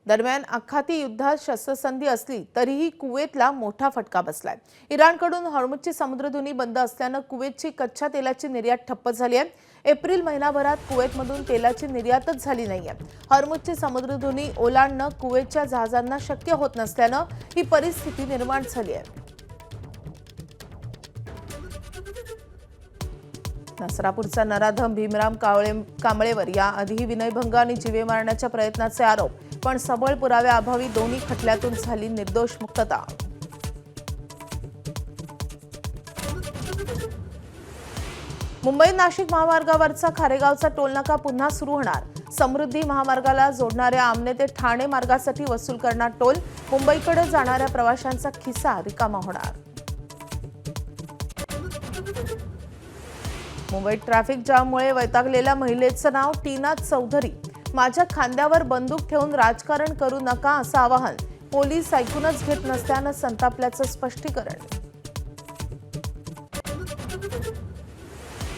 दरम्यान आखाती युद्धात शस्त्रसंधी असली तरीही कुवेतला मोठा फटका बसलाय। इराणकडून हॉर्मुझची समुद्रधुनी बंद असल्याने कुवेतची कच्च्या तेलाची निर्यात ठप्प झाली आहे। एप्रिल महिनाभरात कुवेतमधून तेलाची निर्यातच झाली नाहीये। हॉर्मुझची समुद्रधुनी ओलांडणं कुवेतच्या जहाजांना शक्य होत नसल्याने ही परिस्थिती निर्माण झाली आहे। नसरापूरचा नराधम भीमराव कांबळेवर याआधी विनयभंग आणि जीवे मारण्याच्या प्रयत्नाचे आरोप, पण सबळ पुराव्याअभावी दोन्ही खटल्यातून झाली निर्दोष मुक्तता। मुंबई नाशिक महामार्गावरचा खारेगावचा टोलनाका पुन्हा सुरू होणार। समृद्धी महामार्गाला जोडणाऱ्या आमने ते ठाणे मार्गासाठी वसूल करणार टोल। मुंबईकडे जाणाऱ्या प्रवाशांचा खिसा रिकामा होणार। मुंबईत ट्रॅफिक जाममुळे वैतागलेल्या महिलेचं नाव टीना चौधरी। माझ्या खांद्यावर बंदूक ठेवून राजकारण करू नका असं आवाहन। पोलीस ऐकूनच घेत नसल्यानं संतापल्याचं स्पष्टीकरण।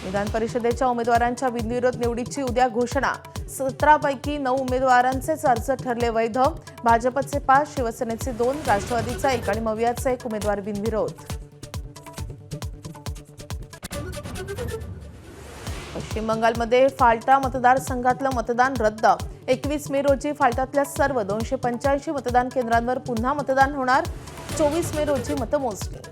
विधान परिषदेच्या उमेदवारांच्या बिनविरोध निवडीची उद्या घोषणा। 17 पैकी 9 उमेदवारांचेच अर्ज ठरले वैध। भाजपचे 5, शिवसेनेचे 2, राष्ट्रवादीचा 1 आणि मवियाचा 1 उमेदवार बिनविरोध। पश्चिम बंगालमध्ये फाल्टा मतदारसंघातलं मतदान रद्द। 21 मे रोजी फाल्टातल्या सर्व 285 मतदान केंद्रांवर पुन्हा मतदान होणार। 24 मे रोजी मतमोजणी।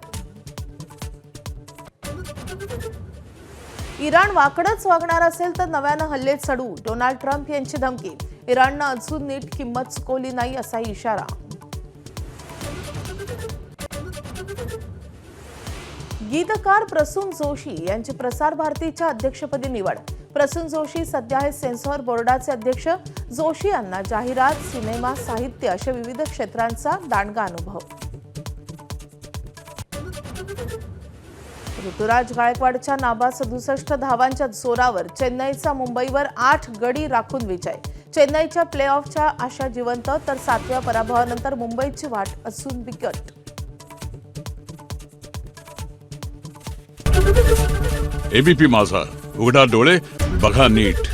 इराण वाकडच वागणार असेल तर नव्यानं हल्ले चढू, डोनाल्ड ट्रम्प यांची धमकी। इराणनं अजून नीट किंमत चुकवली नाही असा इशारा। गीतकार प्रसून जोशी यांची प्रसार भारतीच्या अध्यक्षपदी निवड। प्रसून जोशी सध्या आहेत सेन्सॉर बोर्डाचे अध्यक्ष। जोशी यांना जाहिरात, सिनेमा, साहित्य अशा विविध क्षेत्रांचा दांडगा अनुभव। ऋतुराज गायकवाडच्या नाबाद 67 धावांच्या जोरावर चेन्नईचा मुंबईवर 8 गडी राखून विजय। चेन्नईच्या प्ले ऑफच्या आशा जिवंत, तर 7व्या पराभवानंतर मुंबईची वाट अजून बिकट। एबीपी माझा, उघडा डोळे बघा नीट।